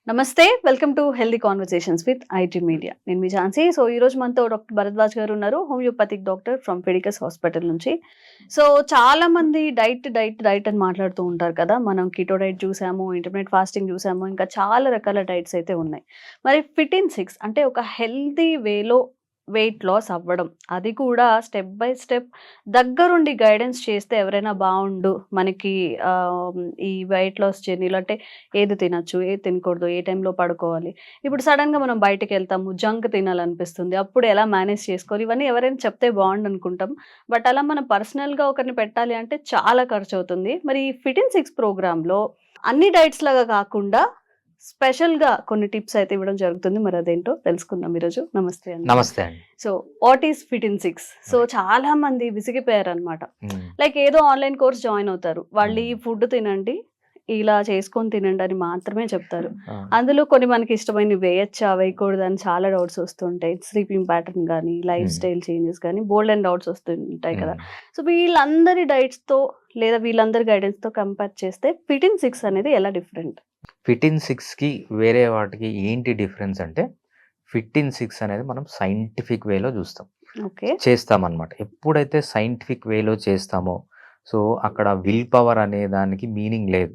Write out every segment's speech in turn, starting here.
నమస్తే welcome to healthy conversations with IT media. నేను మీ Jhansi. So ఈ రోజు మనతో డాక్టర్ భరద్వాజ్ గారు ఉన్నారు, హోమియోపతిక్ డాక్టర్ ఫ్రమ్ ఫెడికస్ హాస్పిటల్ నుంచి. సో చాలా మంది డైట్ అని మాట్లాడుతూ ఉంటారు కదా. మనం కీటో డైట్ చూసాము, ఇంటర్మీడియట్ ఫాస్టింగ్ చూసాము, ఇంకా చాలా రకాల డైట్స్ అయితే ఉన్నాయి. మరి ఫిట్ ఇన్ 6 అంటే ఒక హెల్దీ వేలో వెయిట్ లాస్ అవ్వడం, అది కూడా స్టెప్ బై స్టెప్ దగ్గరుండి గైడెన్స్ చేస్తే ఎవరైనా బాగుండు మనకి. ఈ వెయిట్ లాస్ జర్నీలో అంటే ఏది తినచ్చు, ఏది తినకూడదు, ఏ టైంలో పడుకోవాలి, ఇప్పుడు సడన్గా మనం బయటకు వెళ్తాము, జంక్ తినాలనిపిస్తుంది, అప్పుడు ఎలా మేనేజ్ చేసుకోవాలి, ఇవన్నీ ఎవరైనా చెప్తే బాగుండు అనుకుంటాం. బట్ అలా మనం పర్సనల్గా ఒకరిని పెట్టాలి అంటే చాలా ఖర్చు అవుతుంది. మరి ఈ ఫిట్ ఇన్ 6 ప్రోగ్రాంలో అన్ని డైట్స్ లాగా కాకుండా స్పెషల్గా కొన్ని టిప్స్ అయితే ఇవ్వడం జరుగుతుంది. మరి అదేంటో తెలుసుకుందాం ఈరోజు. నమస్తే అండి. నమస్తే అండి. So what is fit in 6? So చాలా మంది విసిగిపోయారు అనమాట. లైక్ ఏదో ఆన్లైన్ కోర్స్ జాయిన్ అవుతారు, వాళ్ళు ఈ ఫుడ్ తినండి, ఇలా చేసుకొని తినండి అని మాత్రమే చెప్తారు. అందులో కొన్ని మనకి ఇష్టమైనవి వేయచ్చా వేయకూడదు అని చాలా డౌట్స్ వస్తుంటాయి. స్లీపింగ్ ప్యాటర్న్ కానీ, లైఫ్ స్టైల్ చేంజెస్ కానీ, బోల్డ్ అండ్ డౌట్స్ వస్తుంటాయి కదా. సో వీళ్ళందరి డైట్స్తో లేదా వీళ్ళందరి గైడెన్స్తో కంపేర్ చేస్తే ఫిట్ ఇన్ 6 అనేది ఎలా డిఫరెంట్? ఫిట్ ఇన్ 6కి వేరే వాటికి ఏంటి డిఫరెన్స్ అంటే, ఫిట్ ఇన్ 6 అనేది మనం సైంటిఫిక్ వేలో చూస్తాం, చేస్తామన్నమాట. ఎప్పుడైతే సైంటిఫిక్ వేలో చేస్తామో సో అక్కడ విల్ పవర్ అనే దానికి మీనింగ్ లేదు.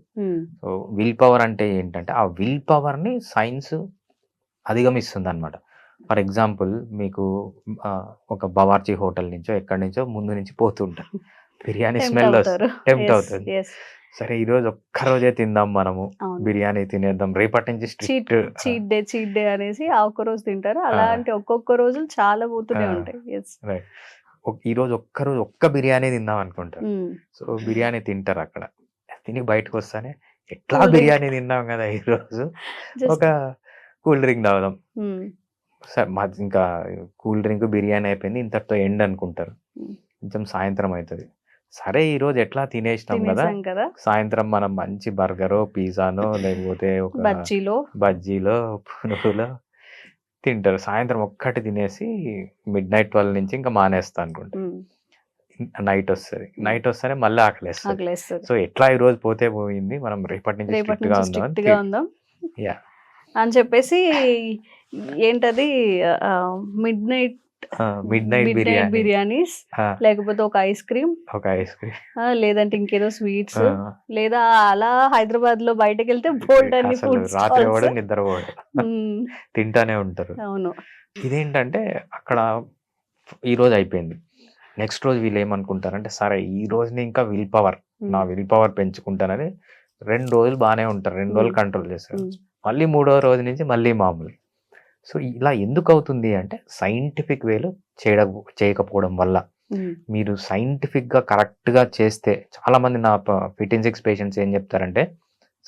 సో విల్ పవర్ అంటే ఏంటంటే ఆ విల్ పవర్ని సైన్స్ అధిగమిస్తుంది అనమాట. ఫర్ ఎగ్జాంపుల్ మీకు ఒక బవార్చి హోటల్ నుంచో ఎక్కడి నుంచో ముందు నుంచి పోతుంటారు, బిర్యానీ స్మెల్ టెంప్ట్ అవుతుంది. సరే ఈరోజు ఒక్కరోజే తిందాం మనము, బిర్యానీ తినేద్దాం, రేపటి నుంచి చీట్ డే అనేసి ఆ ఒక్క రోజు తింటారు. అలాంటి ఒక్కొక్క రోజు చాలా పోతూనే ఉంటాయి. రైట్. ఈ రోజు ఒక్క బిర్యానీ తిందాం అనుకుంటారు. సో బిర్యానీ తింటారు, అక్కడ తిని బయటకు వస్తానే ఎట్లా బిర్యానీ తిన్నాం కదా ఈ రోజు, ఒక కూల్ డ్రింక్ తాగుదాం. సరే మాది ఇంకా కూల్ డ్రింక్ బిర్యానీ అయిపోయింది, ఇంతటితో ఎండ్ అనుకుంటారు. కొంచెం సాయంత్రం అవుతుంది, సరే ఈ రోజు ఎట్లా తినేసినాం కదా, సాయంత్రం మనం మంచి బర్గరో పిజ్జానో లేకపోతే ఒక బజ్జీలో పునుగులో తింటారు. సాయంత్రం ఒక్కటి తినేసి మిడ్-నైట్ 12 నుంచి ఇంకా మానేస్తా అనుకుంటారు. నైట్ వస్తేనే మళ్ళీ ఆకలేస్తుంది. సో ఎట్లా ఈ రోజు పోతే పోయింది, మనం రేపటి నుంచి స్ట్రిక్ట్ గా ఉందాం అని చెప్పేసి ఏంటది మిడ్ నైట్ బిర్యానీస్, లేకపోతే ఒక ఐస్ క్రీమ్, లేదంటే ఇంకేదో స్వీట్స్, లేదా అలా హైదరాబాద్ లో బయటకు వెళ్తే బోల్డ్ అన్ని ఫుడ్స్, రాత్రి కూడా నిద్ర తింటానే ఉంటారు. అవును. ఇదేంటంటే అక్కడ ఈ రోజు అయిపోయింది, నెక్స్ట్ రోజు వీళ్ళు ఏమనుకుంటారంటే సరే ఈ రోజుని ఇంకా నా విల్ పవర్ పెంచుకుంటానని 2 రోజులు బాగానే ఉంటారు, 2 రోజులు కంట్రోల్ చేస్తారు, మళ్ళీ 3వ రోజు నుంచి మళ్ళీ మామూలు. సో ఇలా ఎందుకు అవుతుంది అంటే సైంటిఫిక్ వేలో చేయకపోవడం వల్ల. మీరు సైంటిఫిక్గా కరెక్ట్గా చేస్తే, చాలామంది నా ఫిట్ ఇన్ 6 పేషెంట్స్ ఏం చెప్తారంటే,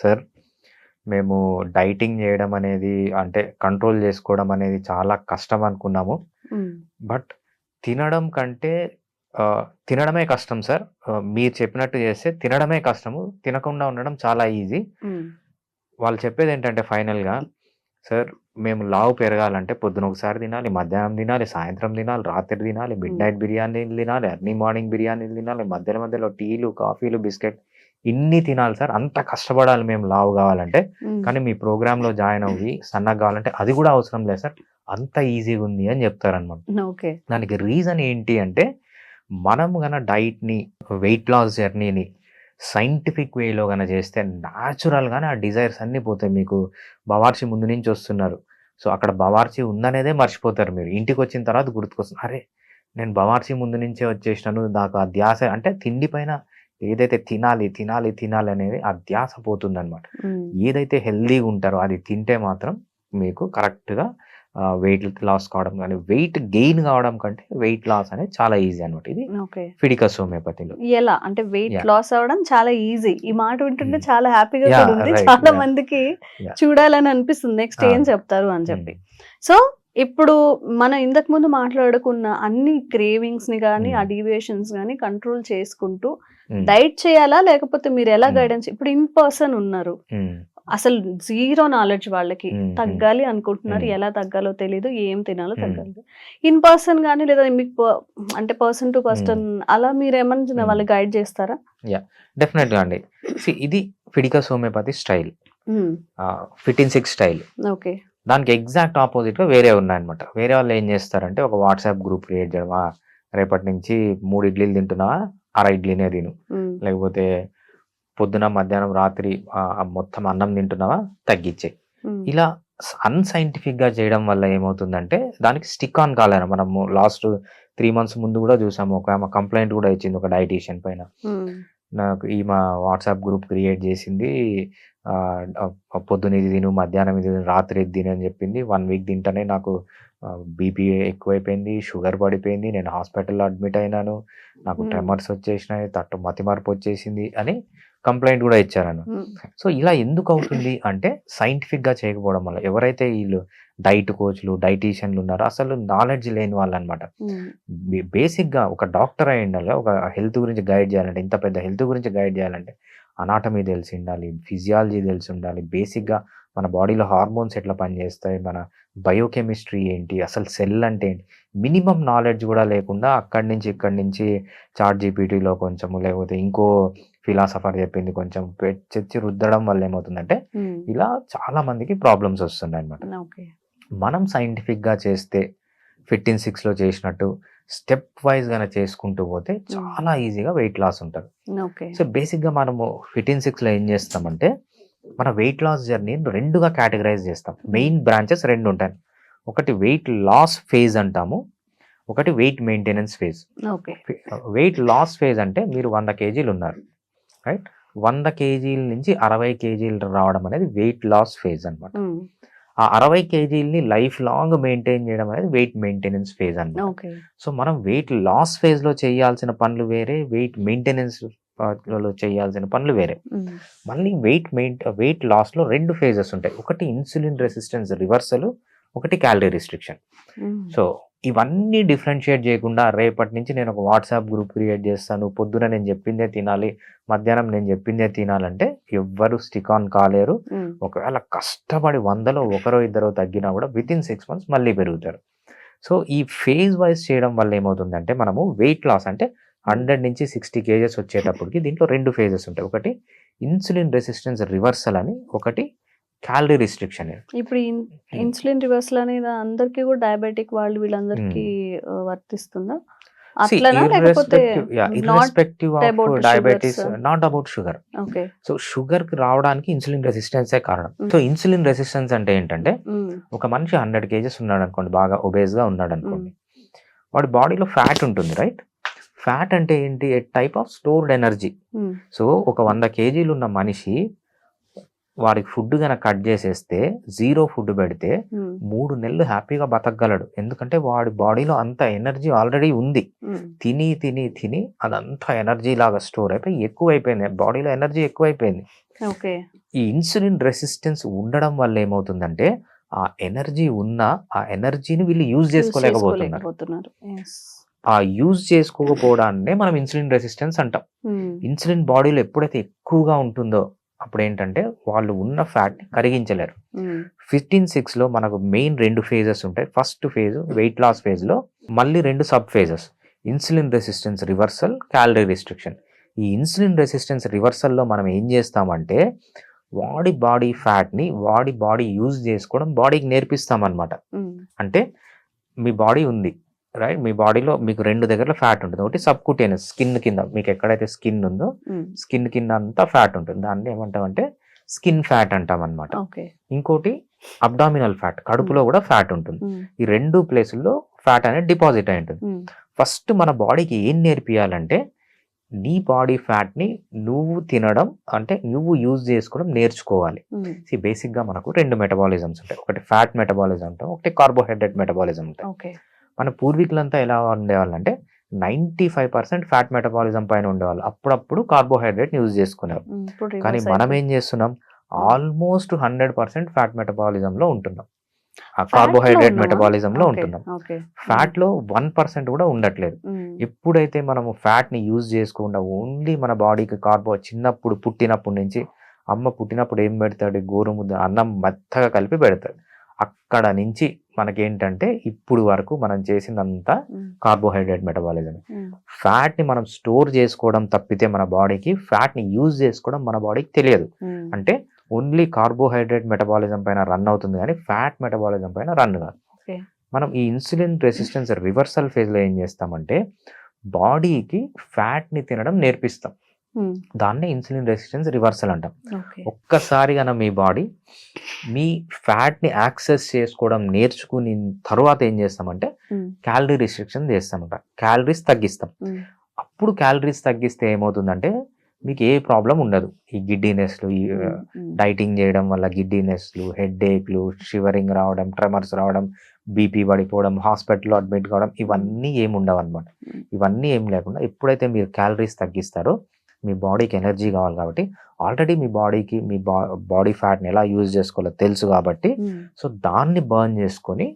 సార్ మేము డైటింగ్ చేయడం అనేది అంటే కంట్రోల్ చేసుకోవడం అనేది చాలా కష్టం అనుకున్నాము, బట్ తినడమే కష్టం సార్, మీరు చెప్పినట్టు చేస్తే తినడమే కష్టము, తినకుండా ఉండడం చాలా ఈజీ. వాళ్ళు చెప్పేది ఏంటంటే ఫైనల్గా, సార్ మేము లావు పెరగాలంటే పొద్దున ఒకసారి తినాలి, మధ్యాహ్నం తినాలి, సాయంత్రం తినాలి, రాత్రి తినాలి, మిడ్-నైట్ బిర్యానీలు తినాలి, ఎర్లీ మార్నింగ్ బిర్యానీలు తినాలి, మధ్యలో టీలు కాఫీలు బిస్కెట్ ఇన్ని తినాలి సార్, అంత కష్టపడాలి మేము లావు కావాలంటే, కానీ మీ ప్రోగ్రాంలో జాయిన్ అవ్వి సన్నగా కావాలంటే అది కూడా అవసరం లేదు సార్, అంత ఈజీగా ఉంది అని చెప్తారనమాట. దానికి రీజన్ ఏంటి అంటే, మనం గన డైట్ని వెయిట్ లాస్ జర్నీని సైంటిఫిక్ వేలో కన్నా చేస్తే న్యాచురల్గానే ఆ డిజైర్స్ అన్నీ పోతాయి. మీకు బవార్చి ముందు నుంచి వస్తున్నారు, సో అక్కడ బవార్చి ఉందనేదే మర్చిపోతారు. మీరు ఇంటికి వచ్చిన తర్వాత గుర్తుకొస్తుంది, అరే నేను బవార్చి ముందు నుంచే వచ్చేసినాను, నాకు ఆ ధ్యాస అంటే తిండి పైన ఏదైతే తినాలి అనేది ఆ ధ్యాస పోతుంది అనమాట. ఏదైతే హెల్దీగా ఉంటారో అది తింటే మాత్రం మీకు కరెక్ట్గా వెయిట్ లాస్ కావడం కానీ వెయిట్ గెయిన్ కావడం కంటే వెయిట్ లాస్ అనేది చాలా ఈజీ అనమాట. ఇది ఫిడికస్ హోమియోపతిలో. ఎలా అంటే వెయిట్ లాస్ అవడం చాలా ఈజీ, ఈ మాట వింటుంటే చాలా హ్యాపీగా కూడా ఉంది, చాలా మందికి చూడాలని అనిపిస్తుంది నెక్స్ట్ ఏం చెప్తారు అని చెప్పి. సో ఇప్పుడు మనం ఇంతకు ముందు మాట్లాడుకున్న అన్ని క్రేవింగ్స్ ని కానీ ఆ డీవియేషన్స్ కానీ కంట్రోల్ చేసుకుంటూ డైట్ చేయాలా, లేకపోతే మీరు ఎలా గైడెన్స్, ఇప్పుడు ఇన్ పర్సన్ ఉన్నారు, అసలు జీరో నాలెడ్జ్, వాళ్ళకి తగ్గాలి అనుకుంటున్నారు, ఎలా తగ్గాలో తెలీదు, ఏం తినాలో తగ్గాలి, ఇన్ పర్సన్ కానీ లేదా మీకు అంటే పర్సన్ టు పర్సన్ అలా మీరు ఏమన్నా వాళ్ళు గైడ్ చేస్తారా? డెఫినెట్గా అండి. ఇది Fidicus homeopathy style. Fit in 6 style. Okay. దానికి ఎగ్జాక్ట్ ఆపోజిట్‌గా వేరే ఉన్నాయన్నమాట. వేరే వాళ్ళు ఏం చేస్తారంటే ఒక వాట్సాప్ గ్రూప్ క్రియేట్ చేయడం. రేపటి నుంచి 3 ఇడ్లీలు తింటున్నావా? అర ఇడ్లీనే తిను. లేకపోతే పొద్దున, మధ్యాహ్నం, రాత్రి మొత్తం అన్నం తింటున్నావా? తగ్గిచ్చేయి. ఇలా అన్‌సైంటిఫిక్‌గా చేయడం వల్ల ఏమవుతుందంటే దానికి స్టిక్ ఆన్ కాలేరు. మనము లాస్ట్ 3 మంత్స్ ముందు కూడా చూసాము. ఒక ఆమె కంప్లెయింట్ కూడా ఇచ్చింది ఒక డైటీషియన్ పైన. నాకు ఈమె వాట్సాప్ గ్రూప్ క్రియేట్ చేసింది. పొద్దున ఇది తిను, మధ్యాహ్నం ఇది తిను, రాత్రి ఇది తిను అని చెప్పింది. 1 వీక్ తింటేనే నాకు బీపీ ఎక్కువైపోయింది, షుగర్ పడిపోయింది, నేను హాస్పిటల్‌లో అడ్మిట్ అయినాను, నాకు ట్రెమర్స్ వచ్చేసినాయి, మతిమరుపు వచ్చేసింది అని కంప్లెయింట్ కూడా ఇచ్చారన్న. సో ఇలా ఎందుకు అవుతుంది అంటే సైంటిఫిక్‌గా చేయకపోవడం వల్ల. ఎవరైతే వీళ్ళు డైట్ కోచ్‌లు, డైటీషియన్‌లు ఉన్నారో అసలు నాలెడ్జ్ లేని వాళ్ళనమాట. బేసిక్‌గా ఒక డాక్టర్ అయి ఉండాలి. ఒక హెల్త్ గురించి గైడ్ చేయాలంటే, ఇంత పెద్ద హెల్త్ గురించి గైడ్ చేయాలంటే అనాటమీ తెలిసి ఉండాలి, ఫిజియాలజీ తెలిసి ఉండాలి, బేసిక్‌గా మన బాడీలో హార్మోన్స్ ఎట్లా పనిచేస్తాయి, మన బయోకెమిస్ట్రీ ఏంటి, అసలు సెల్ అంటే ఏంటి, మినిమం నాలెడ్జ్ కూడా లేకుండా అక్కడి నుంచి ఇక్కడి నుంచి చాట్ జీపీటీలో కొంచెము లేకపోతే ఇంకో ఫిలాసఫర్ చెప్పింది కొంచెం తెచ్చి రుద్దడం వల్ల ఏమవుతుందంటే ఇలా చాలా మందికి ప్రాబ్లమ్స్ వస్తున్నాయి అన్నమాట. మనం సైంటిఫిక్‌గా చేస్తే ఫిట్ ఇన్ 6లో చేసినట్టు స్టెప్ వైజ్ గానే చేసుకుంటూ పోతే చాలా ఈజీగా వెయిట్ లాస్ ఉంటుంది. సో బేసిక్‌గా మనము ఫిట్ ఇన్ 6లో ఏం చేస్తామంటే మన వెయిట్ లాస్ జర్నీని రెండుగా కేటగరైజ్ చేస్తాం. మెయిన్ బ్రాంచెస్ 2 ఉంటాయి. ఒకటి వెయిట్ లాస్ ఫేజ్ అంటాము, ఒకటి weight maintenance phase. Weight loss phase అంటే మీరు 100 కేజీలు ఉన్నారు, రైట్? 100 కేజీల నుంచి 60 కేజీలు రావడం అనేది వెయిట్ లాస్ ఫేజ్ అనమాట. ఆ 60 కేజీలని లైఫ్ లాంగ్ మెయింటైన్ చేయడం అనేది వెయిట్ మెయింటెనెన్స్ ఫేజ్ అనమాట. సో మనం వెయిట్ లాస్ ఫేజ్ లో చేయాల్సిన పనులు వేరే, వెయిట్ మెయింటెనెన్స్ లో చేయాల్సిన పనులు వేరే. మళ్ళీ వెయిట్ లాస్ లో 2 ఫేజెస్ ఉంటాయి. ఒకటి ఇన్సులిన్ రెసిస్టెన్స్ రివర్సల్, ఒకటి క్యాలరీ రిస్ట్రిక్షన్. సో ఇవన్నీ డిఫరెన్షియేట్ చేయకుండా రేపటి నుంచి నేను ఒక వాట్సాప్ గ్రూప్ క్రియేట్ చేస్తాను, పొద్దున నేను చెప్పిందే తినాలి, మధ్యాహ్నం నేను చెప్పిందే తినాలంటే ఎవ్వరు స్టిక్ ఆన్ కాలేరు. ఒకవేళ కష్టపడి 100లో ఒకరో ఇద్దరో తగ్గినా కూడా విత్ ఇన్ 6 మంత్స్ మళ్ళీ పెరుగుతారు. సో ఈ ఫేజ్ వైజ్ చేయడం వల్ల ఏమవుతుందంటే మనము వెయిట్ లాస్ అంటే 100 నుంచి 60 కేజెస్ వచ్చేటప్పటికి దీంట్లో 2 ఫేజెస్ ఉంటాయి. ఒకటి ఇన్సులిన్ రెసిస్టెన్స్ రివర్సల్ అని, ఒకటి క్యాలరీ రిస్ట్రిక్షన్. ఇప్పుడు ఇన్సులిన్ రివర్సల్ అనేది అందరికీ కూడా డయాబెటిక్ వాళ్ళు వీళ్ళందరికీ వర్తిస్తుందా? అట్లనా లేకపోతే irrespective of diabetes, not about sugar. So sugar కి రావడానికి ఇన్సులిన్ రెసిస్టెన్సే కారణం. సో ఇన్సులిన్ రెసిస్టెన్స్ అంటే ఏంటంటే ఒక మనిషి 100 కేజెస్ ఉన్నాడు అనుకోండి, బాగా ఒబేస్ గా ఉన్నాడు అనుకోండి, వాడి బాడీలో ఫ్యాట్ ఉంటుంది, రైట్? ఫ్యాట్ అంటే ఏంటి? A type of stored energy. So ఒక 100 కేజీలు ఉన్న మనిషి వాడికి ఫుడ్ కనుక కట్ చేసేస్తే, 0 ఫుడ్ పెడితే 3 నెలలు హ్యాపీగా బతకగలడు. ఎందుకంటే వాడి బాడీలో అంత ఎనర్జీ ఆల్రెడీ ఉంది. తిని తిని తిని అదంతా ఎనర్జీ లాగా స్టోర్ అయిపోయి ఎక్కువైపోయింది, బాడీలో ఎనర్జీ ఎక్కువైపోయింది. ఈ ఇన్సులిన్ రెసిస్టెన్స్ ఉండడం వల్ల ఏమవుతుందంటే ఆ ఎనర్జీ ఉన్నా ఆ ఎనర్జీని వీళ్ళు యూజ్ చేసుకోలేకపోతున్నారు. ఆ యూజ్ చేసుకోకపోవడాన్నే మనం ఇన్సులిన్ రెసిస్టెన్స్ అంటాం. ఇన్సులిన్ బాడీలో ఎప్పుడైతే ఎక్కువగా ఉంటుందో అప్పుడు ఏంటంటే వాళ్ళు ఉన్న ఫ్యాట్ కరిగించలేరు. 15-6లో మనకు మెయిన్ 2 ఫేజెస్ ఉంటాయి. First phase weight loss phase లో మళ్ళీ 2 sub phases, insulin resistance reversal, calorie restriction. ఈ ఇన్సులిన్ రెసిస్టెన్స్ రివర్సల్లో మనం ఏం చేస్తామంటే బాడీ ఫ్యాట్ ని బాడీ యూజ్ చేసుకోవడం బాడీకి నేర్పిస్తాం అనమాట. అంటే మీ బాడీ ఉంది, రైట్? మీ బాడీలో మీకు 2 దగ్గర ఫ్యాట్ ఉంటుంది. ఒకటి సబ్కుటేనియస్, స్కిన్ కింద, మీకు ఎక్కడైతే స్కిన్ ఉందో స్కిన్ కింద అంతా ఫ్యాట్ ఉంటుంది, దాన్ని ఏమంటామంటే స్కిన్ ఫ్యాట్ అంటాం అనమాట. ఇంకోటి అబ్డామినల్ ఫ్యాట్, కడుపులో కూడా ఫ్యాట్ ఉంటుంది. ఈ 2 ప్లేసుల్లో ఫ్యాట్ అనేది డిపాజిట్ అయి ఉంటుంది. ఫస్ట్ మన బాడీకి ఏం నేర్పియాలంటే నీ బాడీ ఫ్యాట్ ని నువ్వు తినడం అంటే నువ్వు యూజ్ చేసుకోవడం నేర్చుకోవాలి. బేసిక్ గా మనకు 2 మెటబాలిజమ్స్ ఉంటాయి. ఒకటి ఫ్యాట్ మెటబాలిజం ఉంటాం, ఒకటి కార్బోహైడ్రేట్ మెటబాలిజం ఉంటాయి. మన పూర్వీకులంతా ఎలా ఉండేవాళ్ళంటే 95% ఫ్యాట్ మెటబాలిజం పైన ఉండేవాళ్ళు. అప్పుడప్పుడు కార్బోహైడ్రేట్ యూజ్ చేసుకునేవారు. కానీ మనం ఏం చేస్తున్నాం, ఆల్మోస్ట్ 100% ఫ్యాట్ మెటబాలిజం లో ఉంటున్నాం, కార్బోహైడ్రేట్ మెటబాలిజం లో ఉంటున్నాం. ఫ్యాట్ లో 1% కూడా ఉండట్లేదు. ఎప్పుడైతే మనము ఫ్యాట్ ని యూజ్ చేసుకోకుండా ఓన్లీ మన బాడీకి చిన్నప్పుడు పుట్టినప్పటి నుంచి అమ్మ పుట్టినప్పుడు ఏం పెడతాడు, గోరుముద్ద అన్నం మెత్తగా కలిపి పెడతాడు. అక్కడ నుంచి మనకేంటంటే ఇప్పుడు వరకు మనం చేసిందంతా కార్బోహైడ్రేట్ మెటబాలిజం. ఫ్యాట్ ని మనం స్టోర్ చేసుకోవడం తప్పితే మన బాడీకి ఫ్యాట్ ని యూజ్ చేసుకోవడం మన బాడీకి తెలియదు. అంటే ఓన్లీ కార్బోహైడ్రేట్ మెటబాలిజం పైన రన్ అవుతుంది కానీ ఫ్యాట్ మెటబాలిజం పైన రన్ కాదు. ఓకే. మనం ఈ ఇన్సులిన్ రెసిస్టెన్స్ రివర్సల్ ఫేజ్లో ఏం చేస్తామంటే బాడీకి ఫ్యాట్ని తినడం నేర్పిస్తాం. దాన్నే ఇన్సులిన్ రెసిస్టెన్స్ రివర్సల్ అంటాం. ఓకే. ఒక్కసారి కన్నా మీ బాడీ మీ ఫ్యాట్ని యాక్సెస్ చేసుకోవడం నేర్చుకుని తర్వాత ఏం చేస్తామంటే క్యాలరీ రిస్ట్రిక్షన్ చేస్తామంట, క్యాలరీస్ తగ్గిస్తాం. అప్పుడు క్యాలరీస్ తగ్గిస్తే ఏమవుతుందంటే మీకు ఏ ప్రాబ్లం ఉండదు. ఈ గిడ్డీనెస్లు, ఈ డైటింగ్ చేయడం వల్ల గిడ్డీనెస్లు, హెడ్ఏక్లు, షివరింగ్ రావడం, ట్రెమర్స్ రావడం, బీపీ పడిపోవడం, హాస్పిటల్లో అడ్మిట్ కావడం, ఇవన్నీ ఏమి ఉండవు అనమాట. ఇవన్నీ ఏం లేకుండా ఎప్పుడైతే మీరు క్యాలరీస్ తగ్గిస్తారో మీ బాడీకి ఎనర్జీ కావాలి కాబట్టి ఆల్రెడీ మీ బాడీకి మీ బాడీ ఫ్యాట్ని ఎలా యూజ్ చేసుకోవాలో తెలుసు కాబట్టి సో దాన్ని బర్న్ చేసుకొని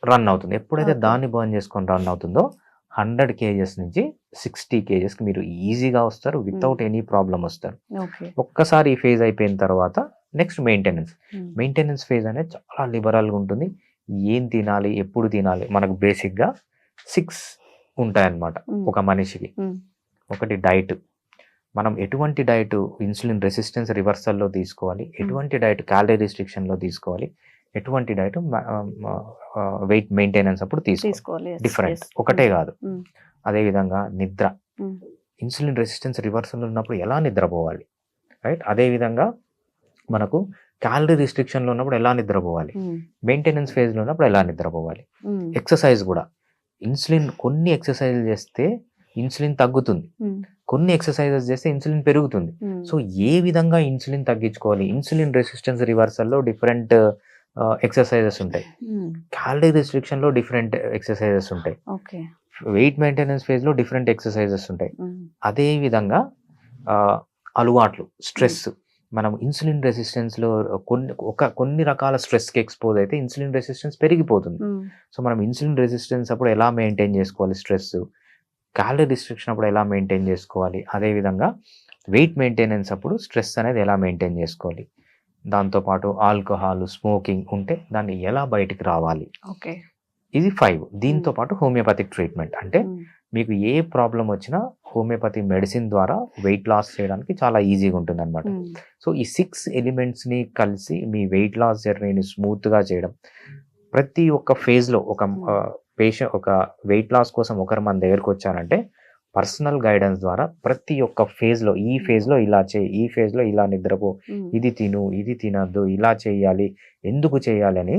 రన్ అవుతుంది. ఎప్పుడైతే దాన్ని బర్న్ చేసుకొని రన్ అవుతుందో 100 kgs నుంచి 60 kgsకి మీరు ఈజీగా వస్తారు, వితౌట్ ఎనీ ప్రాబ్లం వస్తారు. ఒక్కసారి ఈ ఫేజ్ అయిపోయిన తర్వాత నెక్స్ట్ మెయింటెనెన్స్ ఫేజ్ అనేది చాలా లిబరల్గా ఉంటుంది. ఏం తినాలి, ఎప్పుడు తినాలి, మనకు బేసిక్గా 6 ఉంటాయన్నమాట ఒక మనిషికి. ఒకటి డైట్, మనం ఎటువంటి డైట్ ఇన్సులిన్ రెసిస్టెన్స్ రివర్సల్లో తీసుకోవాలి, ఎటువంటి డైట్ క్యాలరీ రిస్ట్రిక్షన్లో తీసుకోవాలి, ఎటువంటి డైట్ వెయిట్ మెయింటెనెన్స్ అప్పుడు తీసుకోవాలి. డిఫరెంట్ ఒకటే కాదు. అదేవిధంగా నిద్ర, ఇన్సులిన్ రెసిస్టెన్స్ రివర్సల్ ఉన్నప్పుడు ఎలా నిద్రపోవాలి, రైట్. అదేవిధంగా మనకు క్యాలరీ రిస్ట్రిక్షన్లో ఉన్నప్పుడు ఎలా నిద్రపోవాలి, మెయింటెనెన్స్ ఫేజ్లో ఉన్నప్పుడు ఎలా నిద్రపోవాలి. ఎక్సర్సైజ్ కూడా, ఇన్సులిన్ కొన్ని ఎక్సర్సైజ్ చేస్తే ఇన్సులిన్ తగ్గుతుంది, కొన్ని ఎక్సర్సైజెస్ చేస్తే ఇన్సులిన్ పెరుగుతుంది. సో ఏ విధంగా ఇన్సులిన్ తగ్గించుకోవాలి, ఇన్సులిన్ రెసిస్టెన్స్ రివర్సల్లో డిఫరెంట్ ఎక్సర్సైజెస్ ఉంటాయి, క్యాలరీ రిస్ట్రిక్షన్లో డిఫరెంట్ ఎక్సర్సైజెస్ ఉంటాయి, వెయిట్ మెయింటెనెన్స్ ఫేజ్లో డిఫరెంట్ ఎక్సర్సైజెస్ ఉంటాయి. అదే విధంగా అలవాట్లు, స్ట్రెస్, మనం ఇన్సులిన్ రెసిస్టెన్స్లో కొన్ని రకాల స్ట్రెస్కి ఎక్స్పోజ్ అయితే ఇన్సులిన్ రెసిస్టెన్స్ పెరిగిపోతుంది. సో మనం ఇన్సులిన్ రెసిస్టెన్స్ అప్పుడు ఎలా మెయింటైన్ చేసుకోవాలి, స్ట్రెస్, క్యాలరీ రిస్ట్రిక్షన్ అప్పుడు ఎలా మెయింటైన్ చేసుకోవాలి, అదేవిధంగా వెయిట్ మెయింటెనెన్స్ అప్పుడు స్ట్రెస్ అనేది ఎలా మెయింటైన్ చేసుకోవాలి, దాంతోపాటు ఆల్కహాల్, స్మోకింగ్ ఉంటే దాన్ని ఎలా బయటికి రావాలి. ఇది 5. దీంతో పాటు హోమియోపతిక్ ట్రీట్మెంట్, అంటే మీకు ఏ ప్రాబ్లం వచ్చినా హోమియోపతి మెడిసిన్ ద్వారా వెయిట్ లాస్ చేయడానికి చాలా ఈజీగా ఉంటుంది అనమాట. సో ఈ 6 ఎలిమెంట్స్ని కలిసి మీ వెయిట్ లాస్ జర్నీని స్మూత్గా చేయడం. ప్రతి ఒక్క ఫేజ్లో ఒక వెయిట్ లాస్ కోసం ఒకరు మన దగ్గరకు వచ్చారంటే పర్సనల్ గైడెన్స్ ద్వారా ప్రతి ఒక్క ఫేజ్లో, ఈ ఫేజ్లో ఇలా చేయి, ఈ ఫేజ్లో ఇలా నిద్రపో, ఇది తిను, ఇది తినద్దు, ఇలా చేయాలి, ఎందుకు చేయాలి అని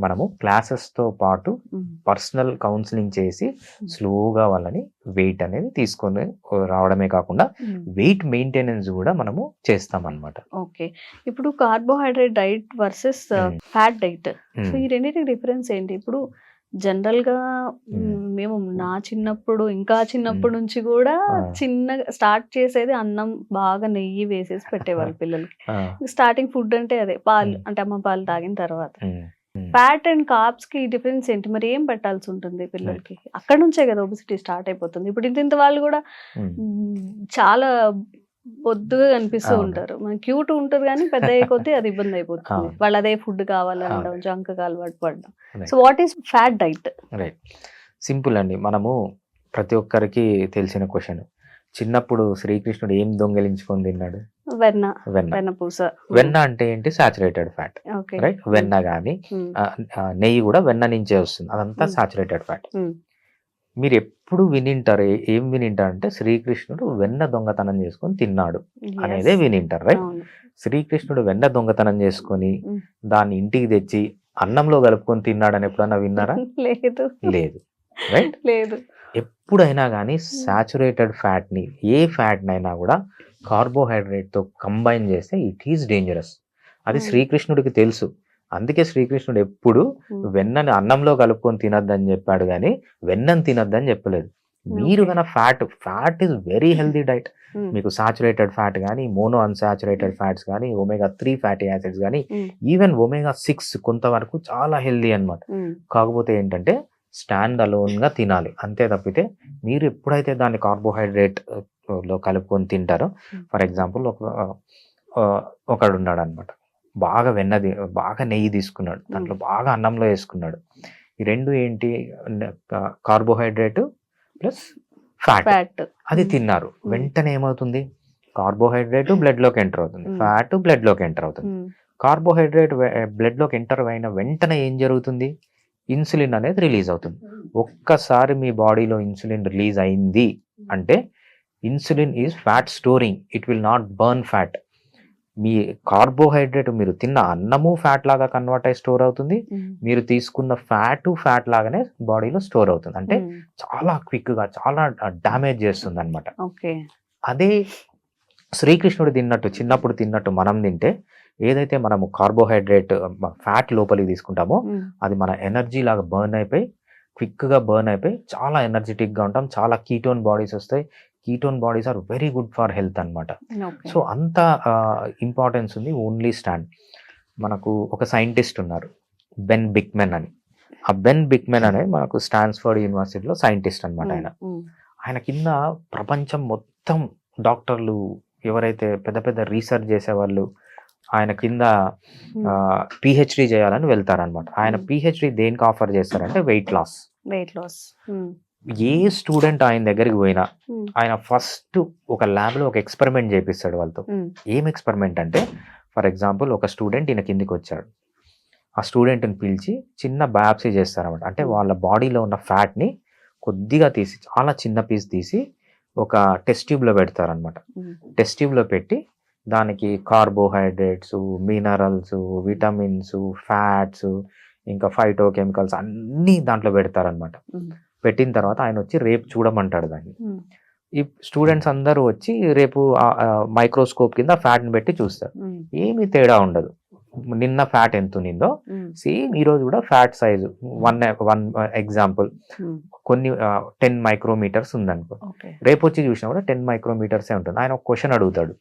మనము క్లాసెస్తో పాటు పర్సనల్ కౌన్సిలింగ్ చేసి స్లోగా వాళ్ళని వెయిట్ అనేది తీసుకొని రావడమే కాకుండా వెయిట్ మెయింటెనెన్స్ కూడా మనము చేస్తాం అన్నమాట. ఓకే. ఇప్పుడు carbohydrate diet versus fat diet, so ఈ రెండింటికి డిఫరెన్స్ ఏంటి? ఇప్పుడు జనరల్ గా మేము నా చిన్నప్పుడు, ఇంకా చిన్నప్పటి నుంచి కూడా చిన్నగా స్టార్ట్ చేసేది అన్నం బాగా నెయ్యి వేసేసి పెట్టేవాళ్ళు పిల్లలకి. స్టార్టింగ్ ఫుడ్ అంటే అదే పాలు, అంటే అమ్మ పాలు తాగిన తర్వాత. ఫ్యాట్ అండ్ కార్బ్స్ కి డిఫరెన్స్ ఏంటి? మరి ఏం పెట్టాల్సి ఉంటుంది పిల్లలకి? అక్కడ నుంచే కదా ఒబిసిటీ స్టార్ట్ అయిపోతుంది. ఇప్పుడు ఇంత వాళ్ళు కూడా చాలా బొద్దుగా కనిపిస్తూ ఉంటారు. మనకి క్యూట్ ఉంటుంది కానీ పెద్ద అయ్యే కొద్దీ అది ఇబ్బంది అయిపోతుంది. వాళ్ళు అదే ఫుడ్ కావాలనడం, జంక్ అలవాటు పడడం. So what is fat diet? Right, simple అండి. మనము ప్రతి ఒక్కరికి తెలిసిన క్వశ్చన్, చిన్నప్పుడు శ్రీకృష్ణుడు ఏం దొంగలించుకొని తిన్నాడు? వెన్న అంటే ఏంటి? Saturated fat, right. వెన్న కానీ నెయ్యి కూడా వెన్న నుంచే వస్తుంది, అదంతా సాచురేటెడ్ ఫ్యాట్. మీరు ఎప్పుడు వినింటారు, ఏం వినింటారు అంటే శ్రీకృష్ణుడు వెన్న దొంగతనం చేసుకొని తిన్నాడు అనేదే వినింటారు, రైట్. శ్రీకృష్ణుడు వెన్న దొంగతనం చేసుకొని దాన్ని ఇంటికి తెచ్చి అన్నంలో కలుపుకొని తిన్నాడు అని ఎప్పుడన్నా విన్నారా? లేదు, రైట్. లేదు. ఎప్పుడైనా కానీ సాచురేటెడ్ ఫ్యాట్ని, ఏ ఫ్యాట్నైనా కూడా కార్బోహైడ్రేట్తో కంబైన్ చేస్తే ఇట్ ఈస్ డేంజరస్. అది శ్రీకృష్ణుడికి తెలుసు. అందుకే శ్రీకృష్ణుడు ఎప్పుడు వెన్నని అన్నంలో కలుపుకొని తినద్దని చెప్పాడు కానీ వెన్నని తినద్దని చెప్పలేదు. మీరు కన్నా fat is very healthy diet. మీకు సాచురేటెడ్ ఫ్యాట్ కానీ, మోనో అన్సాచురేటెడ్ ఫ్యాట్స్ కానీ, omega-3 ఫ్యాటీ యాసిడ్స్ కానీ, ఈవెన్ omega-6 కొంతవరకు చాలా హెల్దీ అన్నమాట. కాకపోతే ఏంటంటే స్టాండ్ అలోన్గా తినాలి అంతే తప్పితే మీరు ఎప్పుడైతే దాన్ని కార్బోహైడ్రేట్ లో కలుపుకొని తింటారో, ఫర్ ఎగ్జాంపుల్ ఒకడు ఉన్నాడు అనమాట, బాగా నెయ్యి తీసుకున్నాడు, దాంట్లో బాగా అన్నంలో వేసుకున్నాడు. ఈ రెండు ఏంటి? కార్బోహైడ్రేట్ ప్లస్ ఫ్యాట్, అది తిన్నారు. వెంటనే ఏమవుతుంది? కార్బోహైడ్రేట్ బ్లడ్ లోకి ఎంటర్ అవుతుంది, ఫ్యాట్ బ్లడ్ లోకి ఎంటర్ అవుతుంది. కార్బోహైడ్రేట్ బ్లడ్ లోకి ఎంటర్ అయిన వెంటనే ఏం జరుగుతుంది, ఇన్సులిన్ అనేది రిలీజ్ అవుతుంది. ఒక్కసారి మీ బాడీలో ఇన్సులిన్ రిలీజ్ అయింది అంటే insulin is fat storing, it will not burn fat. Me carbohydrate మీరు తిన్న అన్నము ఫ్యాట్ లాగా కన్వర్ట్ అయ్యి స్టోర్ అవుతుంది, మీరు తీసుకున్న ఫ్యాట్ లాగానే బాడీలో స్టోర్ అవుతుంది. అంటే చాలా క్విక్ గా చాలా డ్యామేజ్ చేస్తుంది అనమాట. అదే శ్రీకృష్ణుడు తిన్నట్టు చిన్నప్పుడు తిన్నట్టు మనం తింటే ఏదైతే మనము కార్బోహైడ్రేట్ ఫ్యాట్ లోపలికి తీసుకుంటామో అది మన ఎనర్జీ లాగా బర్న్ అయిపోయి క్విక్గా బర్న్ అయిపోయి చాలా ఎనర్జెటిక్గా ఉంటాం, చాలా కీటోన్ బాడీస్ వస్తాయి. Ketone bodies are very good for health అనమాట. సో అంత ఇంపార్టెన్స్ ఉంది ఓన్లీ స్టాండ్. మనకు ఒక సైంటిస్ట్ ఉన్నారు బెన్ బిక్మెన్ అని. ఆ బెన్ బిక్మెన్ అనేది మనకు స్టాన్ఫర్డ్ యూనివర్సిటీలో సైంటిస్ట్ అనమాట. ఆయన కింద ప్రపంచం మొత్తం డాక్టర్లు ఎవరైతే పెద్ద పెద్ద రీసెర్చ్ చేసేవాళ్ళు ఆయన కింద పిహెచ్డి చేయాలని వెళ్తారనమాట. ఆయన పిహెచ్డి దేనికి ఆఫర్ చేస్తారంటే వెయిట్ లాస్. ఏ స్టూడెంట్ ఆయన దగ్గరికి పోయినా ఆయన ఫస్ట్ ఒక ల్యాబ్లో ఒక ఎక్స్పెరిమెంట్ చేపిస్తాడు వాళ్ళతో. ఏం ఎక్స్పెరిమెంట్ అంటే, ఫర్ ఎగ్జాంపుల్ ఒక స్టూడెంట్ ఈయన కిందికి వచ్చాడు, ఆ స్టూడెంట్ని పిలిచి చిన్న బయాప్సీ చేస్తారన్నమాట. అంటే వాళ్ళ బాడీలో ఉన్న ఫ్యాట్ని కొద్దిగా తీసి చాలా చిన్న పీస్ తీసి ఒక టెస్ట్ ట్యూబ్లో పెడతారనమాట. టెస్ట్ ట్యూబ్లో పెట్టి దానికి కార్బోహైడ్రేట్స్, మినరల్స్, విటమిన్స్, ఫ్యాట్స్, ఇంకా ఫైటోకెమికల్స్ అన్నీ దాంట్లో పెడతారనమాట. పెట్టిన తర్వాత ఆయన వచ్చి రేపు చూడమంటాడు దాన్ని. ఈ స్టూడెంట్స్ అందరూ వచ్చి రేపు మైక్రోస్కోప్ కింద ఫ్యాట్ని పెట్టి చూస్తారు. ఏమీ తేడా ఉండదు. నిన్న ఫ్యాట్ ఎంత ఉన్నిందో సేమ్ ఈరోజు కూడా ఫ్యాట్ సైజు వన్ ఎగ్జాంపుల్ కొన్ని 10 మైక్రోమీటర్స్ ఉందనుకో, రేపు వచ్చి చూసినా కూడా 10 మైక్రోమీటర్సే ఉంటుంది. ఆయన ఒక క్వశ్చన్ అడుగుతాడు,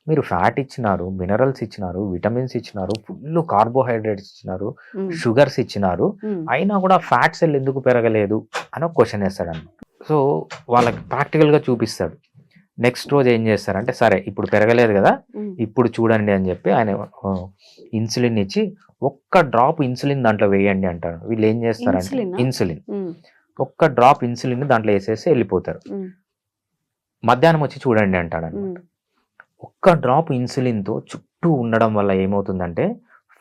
మీరు ఫ్యాట్ ఇచ్చినారు, మినరల్స్ ఇచ్చినారు, విటమిన్స్ ఇచ్చినారు, ఫుల్ కార్బోహైడ్రేట్స్ ఇచ్చినారు, షుగర్స్ ఇచ్చినారు, అయినా కూడా ఫ్యాట్ సెల్ ఎందుకు పెరగలేదు అని ఒక క్వశ్చన్ వేస్తాడు అన్న. సో వాళ్ళకి ప్రాక్టికల్గా చూపిస్తాడు. నెక్స్ట్ రోజు ఏం చేస్తారంటే, సరే ఇప్పుడు పెరగలేదు కదా, ఇప్పుడు చూడండి అని చెప్పి ఆయన ఇన్సులిన్ ఇచ్చి ఒక్క డ్రాప్ ఇన్సులిన్ దాంట్లో వేయండి అంటారు. వీళ్ళు ఏం చేస్తారంటే ఇన్సులిన్ ఒక్క డ్రాప్ ఇన్సులిన్ దాంట్లో వేసేసి వెళ్ళిపోతారు. మధ్యాహ్నం వచ్చి చూడండి అంటాడు అనమాట. ఒక్క డ్రాప్ ఇన్సులిన్తో చుట్టూ ఉండడం వల్ల ఏమవుతుందంటే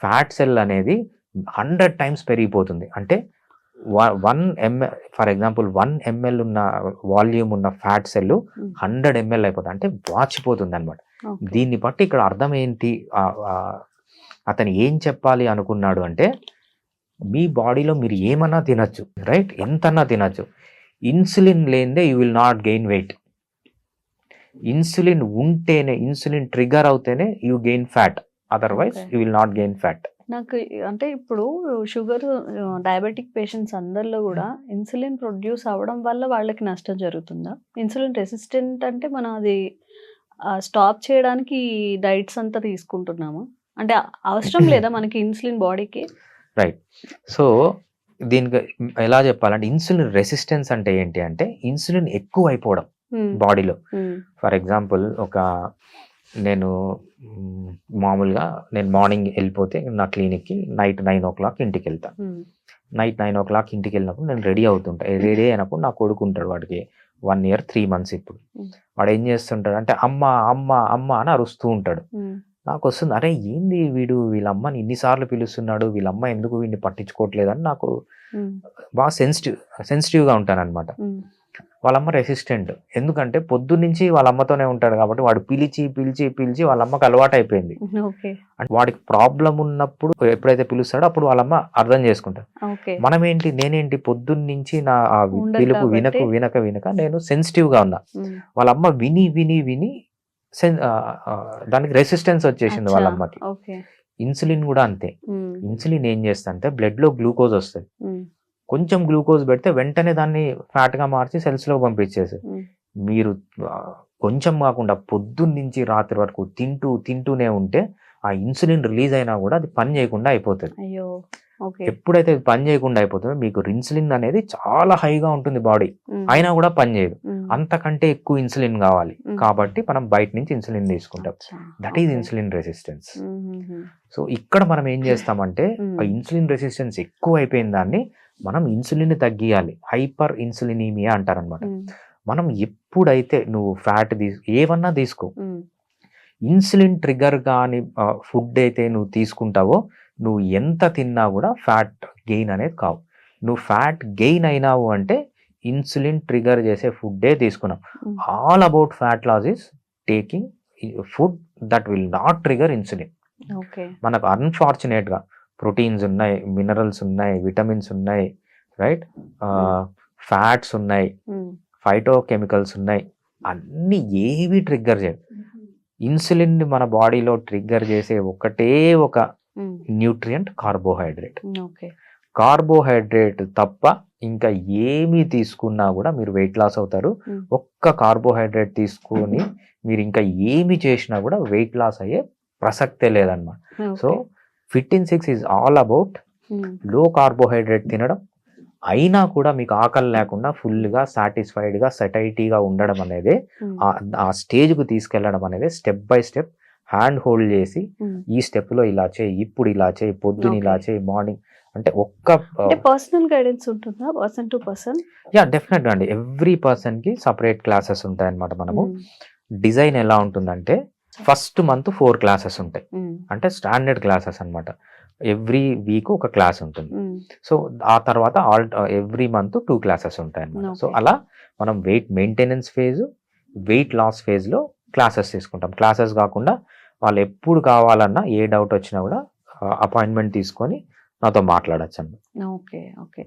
ఫ్యాట్ సెల్ అనేది 100 టైమ్స్ పెరిగిపోతుంది. అంటే 1 ml ఫర్ ఎగ్జాంపుల్ 1 ml ఉన్న వాల్యూమ్ ఉన్న ఫ్యాట్ సెల్ 100 ml అయిపోతుంది, అంటే వాచిపోతుంది అనమాట. దీన్ని బట్టి ఇక్కడ అర్థం ఏంటి, అతను ఏం చెప్పాలి అనుకున్నాడు అంటే, మీ బాడీలో మీరు ఏమన్నా తినచ్చు, రైట్, ఎంతన్నా తినచ్చు, ఇన్సులిన్ లేనిదే you will not gain weight. Insulin ఉంటేనే, ఇన్సులిన్ ట్రిగర్ అవుతేనే you gain fat, otherwise you will not gain fat. నాకు అంటే ఇప్పుడు షుగర్ డయాబెటిక్ పేషెంట్స్ అందరిలో కూడా ఇన్సులిన్ ప్రొడ్యూస్ అవ్వడం వల్ల వాళ్ళకి నష్టం జరుగుతుందా? ఇన్సులిన్ రెసిస్టెంట్ అంటే మనం అది స్టాప్ చేయడానికి డైట్స్ అంతా తీసుకుంటున్నామా? అంటే అవసరం లేదా మనకి ఇన్సులిన్ బాడీకి? రైట్. సో దీనికి ఎలా చెప్పాలంటే, ఇన్సులిన్ రెసిస్టెన్స్ అంటే ఏంటి అంటే ఇన్సులిన్ ఎక్కువ అయిపోవడం బాడీలో. ఫర్ ఎగ్జాంపుల్ నేను మామూలుగా మార్నింగ్ వెళ్ళిపోతే నా క్లినిక్కి నైట్ 9 o'clock ఇంటికి వెళ్తాను. నైట్ 9 o'clock ఇంటికి వెళ్ళినప్పుడు నేను రెడీ అవుతుంటా. రెడీ అయినప్పుడు నా కొడుకు ఉంటాడు, వాడికి 1 year 3 months. ఇప్పుడు వాడు ఏం చేస్తుంటాడు అంటే అమ్మ అమ్మ అమ్మ అని అరుస్తూ ఉంటాడు. నాకు వస్తుంది, అరే ఏంది వీడు వీళ్ళ అమ్మని ఇన్నిసార్లు పిలుస్తున్నాడు, వీళ్ళమ్మ ఎందుకు వీడిని పట్టించుకోవట్లేదని నాకు బాగా సెన్సిటివ్గా ఉంటాను అనమాట. వాళ్ళమ్మ రెసిస్టెంట్, ఎందుకంటే పొద్దున్నుంచి వాళ్ళ అమ్మతోనే ఉంటాడు కాబట్టి వాడు పిలిచి పిలిచి పిలిచి వాళ్ళమ్మకి అలవాటు అయిపోయింది. అంటే వాడికి ప్రాబ్లం ఉన్నప్పుడు ఎప్పుడైతే పిలుస్తాడో అప్పుడు వాళ్ళమ్మ అర్థం చేసుకుంటాడు. మనం ఏంటి, నేనేంటి పొద్దున్నుంచి నా పిలుపు వినక వినక వినక నేను సెన్సిటివ్గా ఉన్నా. వాళ్ళమ్మ విని విని విని దానికి రెసిస్టెన్స్ వచ్చేసింది వాళ్ళ అమ్మకి. ఇన్సులిన్ కూడా అంతే. ఇన్సులిన్ ఏం చేస్తా అంటే బ్లడ్ లో గ్లూకోజ్ వస్తుంది, కొంచెం గ్లూకోజ్ పెడితే వెంటనే దాన్ని ఫ్యాట్ గా మార్చి సెల్స్ లో పంపించేసి, మీరు కొంచెం కాకుండా పొద్దున్నుంచి రాత్రి వరకు తింటూనే ఉంటే ఆ ఇన్సులిన్ రిలీజ్ అయినా కూడా అది పని చేయకుండా అయిపోతుంది. ఎప్పుడైతే పని చేయకుండా అయిపోతుందో మీకు ఇన్సులిన్ అనేది చాలా హైగా ఉంటుంది బాడీ, అయినా కూడా పని చేయదు. అంతకంటే ఎక్కువ ఇన్సులిన్ కావాలి కాబట్టి మనం బయట నుంచి ఇన్సులిన్ తీసుకుంటాం. That is insulin resistance. So ఇక్కడ మనం ఏం చేస్తామంటే ఆ ఇన్సులిన్ రెసిస్టెన్స్ ఎక్కువ అయిపోయిన దాన్ని మనం ఇన్సులిన్ తగ్గియాలి. హైపర్ ఇన్సులినీమియా అంటారనమాట. మనం ఎప్పుడైతే నువ్వు ఫ్యాట్ ఏమన్నా తీసుకో, ఉమ్, ఇన్సులిన్ ట్రిగర్ కాని ఫుడ్ అయితే నువ్వు తీసుకుంటావో నువ్వు ఎంత తిన్నా కూడా ఫ్యాట్ గెయిన్ అనేది కావు. నువ్వు ఫ్యాట్ గెయిన్ అయినావు అంటే ఇన్సులిన్ ట్రిగర్ చేసే ఫుడ్డే తీసుకున్నావు. Um, all about fat loss is taking food that will not trigger insulin. Okay. మనకు అన్ఫార్చునేట్గా ప్రోటీన్స్ ఉన్నాయి, మినరల్స్ ఉన్నాయి, విటమిన్స్ ఉన్నాయి, రైట్, ఫ్యాట్స్ ఉన్నాయి, ఉమ్, ఫైటోకెమికల్స్ ఉన్నాయి, అన్ని ఏవి ట్రిగ్గర్ చేయవు. ఇన్సులిన్ మన బాడీలో ట్రిగ్గర్ చేసే ఒకటే ఒక ఉమ్, న్యూట్రియంట్ కార్బోహైడ్రేట్. ఓకే. కార్బోహైడ్రేట్ తప్ప ఇంకా ఏమి తీసుకున్నా కూడా మీరు వెయిట్ లాస్ అవుతారు. ఉమ్, ఒక్క కార్బోహైడ్రేట్ తీసుకొని మీరు ఇంకా ఏమి చేసినా కూడా వెయిట్ లాస్ అయ్యే ప్రసక్తే లేదన్నమాట. So okay. Fit in 6 is all about um, low carbohydrate తినడం, అయినా కూడా మీకు ఆకలి లేకుండా ఫుల్గా సాటిస్ఫైడ్గా సెటైటీగా ఉండడం అనేది, ఉమ్, ఆ స్టేజ్కు తీసుకెళ్ళడం అనేది step by step hand hold చేసి ఉమ్. ఈ స్టెప్లో ఇలా చేయి, ఇప్పుడు ఇలా చేయి, పొద్దున ఇలా Okay. చేయి, మార్నింగ్ అంటే అంటే పర్సనల్ గైడెన్స్ ఉంటుందా పర్సన్ టు పర్సన్? డెఫినెట్గా అండి. ఎవ్రీ పర్సన్కి సపరేట్ క్లాసెస్ ఉంటాయి అనమాట. మనము డిజైన్ ఎలా ఉంటుందంటే ఫస్ట్ మంత్ 4 క్లాసెస్ ఉంటాయి, అంటే స్టాండర్డ్ క్లాసెస్ అన్నమాట. ఎవ్రీ వీక్ ఒక క్లాస్ ఉంటుంది. సో ఆ తర్వాత ఎవ్రీ మంత్ 2 క్లాసెస్ ఉంటాయి అన్నమాట. So Okay. అలా మనం weight maintenance phase, weight loss ఫేజ్లో క్లాసెస్ తీసుకుంటాం. క్లాసెస్ కాకుండా వాళ్ళు ఎప్పుడు కావాలన్నా ఏ డౌట్ వచ్చినా కూడా అపాయింట్మెంట్ తీసుకొని నాతో మాట్లాడచ్చు అండి. ఓకే. ఓకే.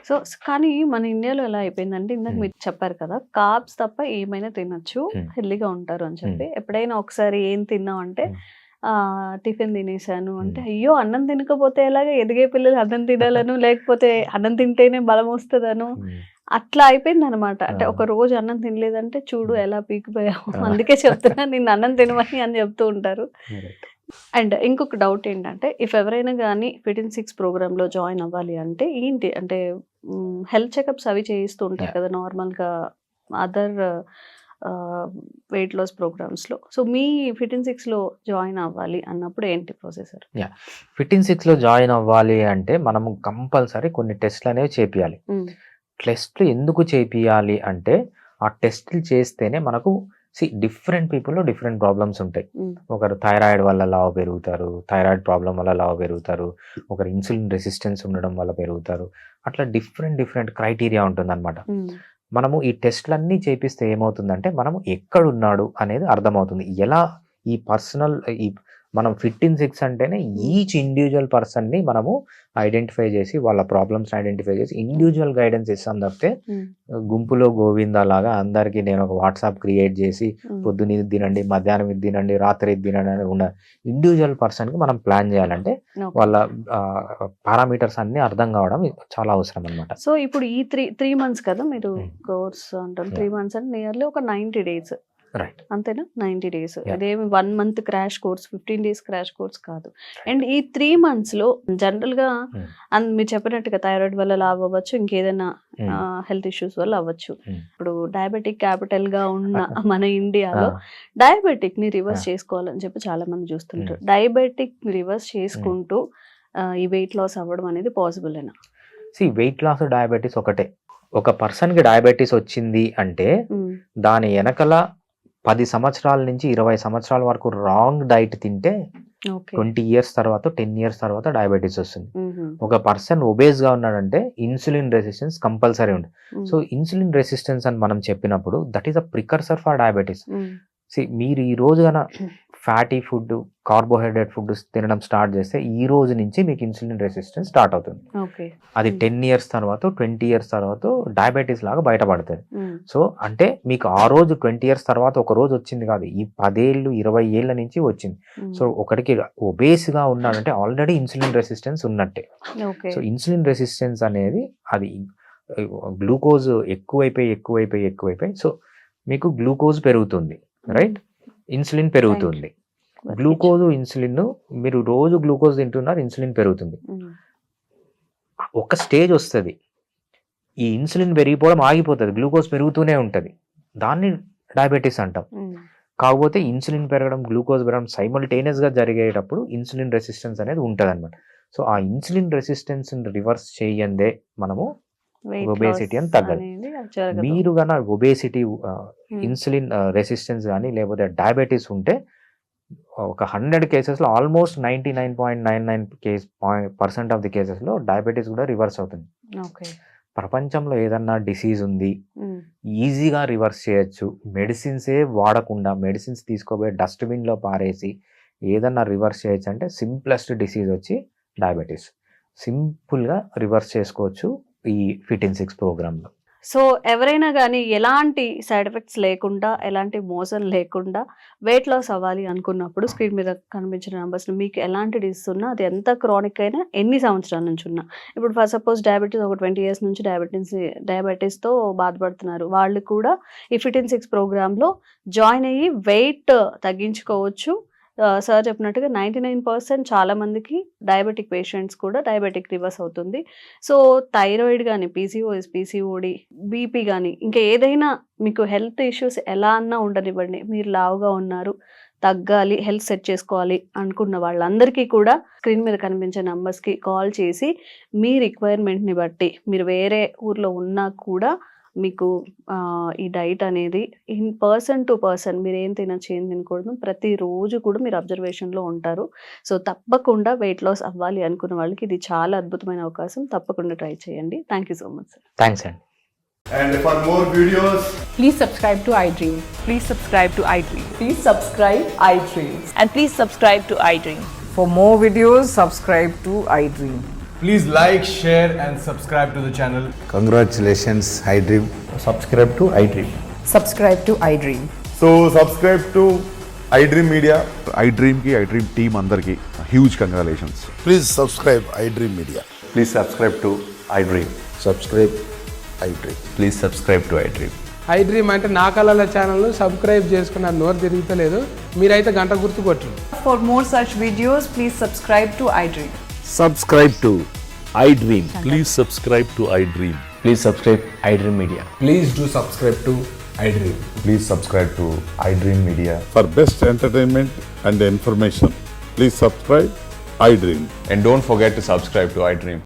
సో కానీ మన ఇండియాలో ఎలా అయిపోయిందంటే ఇందాక మీరు చెప్పారు కదా, కార్బ్స్ తప్ప ఏమైనా తినొచ్చు, Hmm. హెల్దీగా ఉంటారు అని చెప్పి. ఎప్పుడైనా ఒకసారి ఏం తిన్నాం అంటే టిఫిన్ తినేసాను అంటే, అయ్యో అన్నం తినకపోతే ఎలాగా, ఎదిగే పిల్లలు అన్నం తినాలను, లేకపోతే అన్నం తింటేనే బలం వస్తుందను, అట్లా అయిపోయింది అనమాట. అంటే ఒక రోజు అన్నం తినలేదంటే చూడు ఎలా పీకిపోయావు, అందుకే చెప్తున్నా నిన్ను అన్నం తినమని అని చెప్తూ ఉంటారు. అండ్ ఇంకొక డౌట్ ఏంటంటే, ఇఫ్ ఎవరైనా కానీ ఫిట్ ఇన్ 6 ప్రోగ్రామ్లో జాయిన్ అవ్వాలి అంటే ఏంటి అంటే, హెల్త్ చెకప్స్ అవి చేయిస్తూ ఉంటారు Yeah. కదా నార్మల్గా అదర్ వెయిట్ లాస్ ప్రోగ్రామ్స్లో. సో మీ ఫిట్ ఇన్ 6లో జాయిన్ అవ్వాలి అన్నప్పుడు ఏంటి ప్రొసెసర్? ఫిట్ ఇన్ 6లో జాయిన్ అవ్వాలి అంటే మనము కంపల్సరీ కొన్ని టెస్ట్లు అనేవి చేపియాలి. టెస్ట్లు ఎందుకు చేపియాలి అంటే ఆ టెస్ట్లు చేస్తేనే మనకు డిఫరెంట్ పీపుల్లో డిఫరెంట్ ప్రాబ్లమ్స్ ఉంటాయి. ఒకరు థైరాయిడ్ వల్ల లావు పెరుగుతారు, థైరాయిడ్ ప్రాబ్లం వల్ల లావు పెరుగుతారు, ఒకరు ఇన్సులిన్ రెసిస్టెన్స్ ఉండడం వల్ల పెరుగుతారు. అట్లా డిఫరెంట్ క్రైటీరియా ఉంటుంది అనమాట. మనము ఈ టెస్ట్లన్నీ చేపిస్తే ఏమవుతుందంటే మనము ఎక్కడున్నాడు అనేది అర్థమవుతుంది. ఎలా ఈ పర్సనల్ మనం ఫిట్ ఇన్ 6 అంటేనే ఈచ్ ఇండివిజువల్ పర్సన్ని మనము ఐడెంటిఫై చేసి వాళ్ళ ప్రాబ్లమ్స్ ఐడెంటిఫై చేసి ఇండివిజువల్ గైడెన్స్ ఇస్తాం తప్పితే గుంపులో గోవిందా లాగా అందరికీ నేను ఒక వాట్సాప్ క్రియేట్ చేసి పొద్దున ఇది తినండి, మధ్యాహ్నం ఇది తినండి, రాత్రి ఇది తినండి అని ఉండదు. ఇండివిజువల్ పర్సన్కి మనం ప్లాన్ చేయాలంటే వాళ్ళ పారామీటర్స్ అన్ని అర్థం కావడం చాలా అవసరం అనమాట. సో ఇప్పుడు ఈ త్రీ మంత్స్ కదా మీరు కోర్స్ అంటారు, 3 మంత్స్ అంటే నియర్లీ ఒక 90 days, రైట్? అంతేనా? 90 days. Yeah. అదేమి 1 month crash course, 15 days crash course కాదు. అండ్ ఈ 3 monthsలో జనరల్గా మీరు చెప్పినట్టుగా థైరాయిడ్ వల్ల లావ్ అవ్వచ్చు, ఇంకేదైనా హెల్త్ ఇష్యూస్ వల్ల అవ్వచ్చు. ఇప్పుడు డయాబెటిక్ క్యాపిటల్ గా ఉన్న మన ఇండియాలో డయాబెటిక్ ని రివర్స్ చేసుకోవాలని చెప్పి చాలా మంది చూస్తుంటారు. డయాబెటిక్ రివర్స్ చేసుకుంటూ ఈ వెయిట్ లాస్ అవ్వడం అనేది పాసిబుల్ అయినా? వెయిట్ లాస్ డయాబెటీస్ ఒకటే. ఒక పర్సన్కి డయాబెటీస్ వచ్చింది అంటే దాని వెనకల 10 సంవత్సరాల నుంచి 20 సంవత్సరాల వరకు రాంగ్ డైట్ తింటే 20 years తర్వాత 10 years తర్వాత డయాబెటీస్ వస్తుంది. ఒక పర్సన్ ఒబేస్ గా ఉన్నాడంటే ఇన్సులిన్ రెసిస్టెన్స్ కంపల్సరీ ఉంది. సో ఇన్సులిన్ రెసిస్టెన్స్ అని మనం చెప్పినప్పుడు that is a precursor for diabetes. మీరు ఈ రోజు గన ఫ్యాటీ ఫుడ్, కార్బోహైడ్రేట్ ఫుడ్ తినడం స్టార్ట్ చేస్తే ఈ రోజు నుంచి మీకు ఇన్సులిన్ రెసిస్టెన్స్ స్టార్ట్ అవుతుంది. అది 10 years తర్వాత 20 years తర్వాత డయాబెటీస్ లాగా బయటపడుతుంది. సో అంటే మీకు ఆ రోజు 20 years తర్వాత ఒక రోజు వచ్చింది కాదు, ఈ 10 ఏళ్ళు 20 ఏళ్ళ నుంచి వచ్చింది. సో ఒకటికి ఒబేస్ గా ఉన్నాడంటే ఆల్రెడీ ఇన్సులిన్ రెసిస్టెన్స్ ఉన్నట్టే. సో ఇన్సులిన్ రెసిస్టెన్స్ అనేది అది గ్లూకోజ్ ఎక్కువైపోయి సో మీకు గ్లూకోజ్ పెరుగుతుంది, రైట్? ఇన్సులిన్ పెరుగుతుంది. గ్లూకోజ్ ఇన్సులిన్ మీరు రోజు గ్లూకోజ్ తింటున్నారు, ఇన్సులిన్ పెరుగుతుంది. ఒక స్టేజ్ వస్తుంది ఈ ఇన్సులిన్ పెరిగిపోవడం ఆగిపోతుంది, గ్లూకోజ్ పెరుగుతూనే ఉంటుంది. దాన్ని డయాబెటీస్ అంటాం. కాకపోతే ఇన్సులిన్ పెరగడం, గ్లూకోజ్ పెరగడం సైమల్టేనియస్ గా జరిగేటప్పుడు ఇన్సులిన్ రెసిస్టెన్స్ అనేది ఉంటుంది అనమాట. సో ఆ ఇన్సులిన్ రెసిస్టెన్స్ రివర్స్ చేయందే మనము ఒబేసిటీ అని తగ్గదు. మీరు కన్నా ఒబేసిటీ, ఇన్సులిన్ రెసిస్టెన్స్ కానీ లేకపోతే డయాబెటీస్ ఉంటే ఒక 100 కేసెస్లో ఆల్మోస్ట్ 99.99% ఆఫ్ ది కేసెస్లో డయాబెటీస్ కూడా రివర్స్ అవుతుంది. ప్రపంచంలో ఏదన్నా డిసీజ్ ఉంది, ఈజీగా రివర్స్ చేయొచ్చు. మెడిసిన్సే వాడకుండా మెడిసిన్స్ తీసుకోబోయే డస్ట్బిన్లో పారేసి ఏదన్నా రివర్స్ చేయొచ్చు అంటే సింప్లెస్ట్ డిసీజ్ వచ్చి డయాబెటీస్. సింపుల్గా రివర్స్ చేసుకోవచ్చు ఈ ఫిట్ ఇన్ 6 ప్రోగ్రాంలో. సో ఎవరైనా కానీ ఎలాంటి సైడ్ ఎఫెక్ట్స్ లేకుండా, ఎలాంటి మోసం లేకుండా వెయిట్ లాస్ అవ్వాలి అనుకున్నప్పుడు స్క్రీన్ మీద కనిపించిన నెంబర్స్లో మీకు ఎలాంటి డిసీజ్ ఉన్నా, అది ఎంత క్రానిక్ అయినా, ఎన్ని సంవత్సరాల నుంచి ఉన్నా, ఇప్పుడు ఫర్ సపోజ్ డయాబెటీస్ ఒక 20 years నుంచి డయాబెటీస్తో బాధపడుతున్నారు, వాళ్ళు కూడా ఈ ఫిట్ ఇన్ 6 ప్రోగ్రాంలో జాయిన్ అయ్యి వెయిట్ తగ్గించుకోవచ్చు. సార్ చెప్పినట్టుగా 99% చాలా మందికి డయాబెటిక్ పేషెంట్స్ కూడా డయాబెటిక్ రివర్స్ అవుతుంది. సో థైరాయిడ్ కానీ, పీసీఓఎస్, పీసీఓడి, బీపీ కానీ, ఇంకా ఏదైనా మీకు హెల్త్ ఇష్యూస్ ఎలా అన్నా ఉండనివ్వండి, మీరు లావుగా ఉన్నారు, తగ్గాలి, హెల్త్ సెట్ చేసుకోవాలి అనుకున్న వాళ్ళందరికీ కూడా స్క్రీన్ మీద కనిపించే నెంబర్స్కి కాల్ చేసి మీ రిక్వైర్మెంట్ని బట్టి, మీరు వేరే ఊర్లో ఉన్నా కూడా మీకు ఈ డైట్ అనేది పర్సన్ టు పర్సన్, మీరు ఏం తినచ్చు ఏం తినకూడదు ప్రతిరోజు కూడా మీరు అబ్జర్వేషన్లో ఉంటారు. సో తప్పకుండా వెయిట్ లాస్ అవ్వాలి అనుకున్న వాళ్ళకి ఇది చాలా అద్భుతమైన అవకాశం. తప్పకుండా ట్రై చేయండి. Thank you so much sir. Thanks అండి. And for more videos, please subscribe to iDream. Please subscribe to iDream. Please subscribe iDream. And please subscribe to iDream. For more videos, subscribe to iDream. please like, share and subscribe to the channel. Congratulations, iDream. Subscribe to iDream. Subscribe to iDream. So subscribe to iDream Media. iDream ki iDream team andarki huge congratulations. Please subscribe iDream Media. Please subscribe to iDream. Subscribe iDream. Please subscribe to iDream. iDream అంటే నా కళల ఛానల్ను subscribe చేసుకున్న నోరు తిరుగుతలేదు, మీరైతే గంట గుర్తు కొట్టండి. For more such videos, please subscribe to iDream. Subscribe to iDream. Please subscribe to iDream. Please subscribe iDream Media. Please do subscribe to iDream. Please subscribe to iDream Media. For best entertainment and information, please subscribe iDream. And don't forget to subscribe to iDream.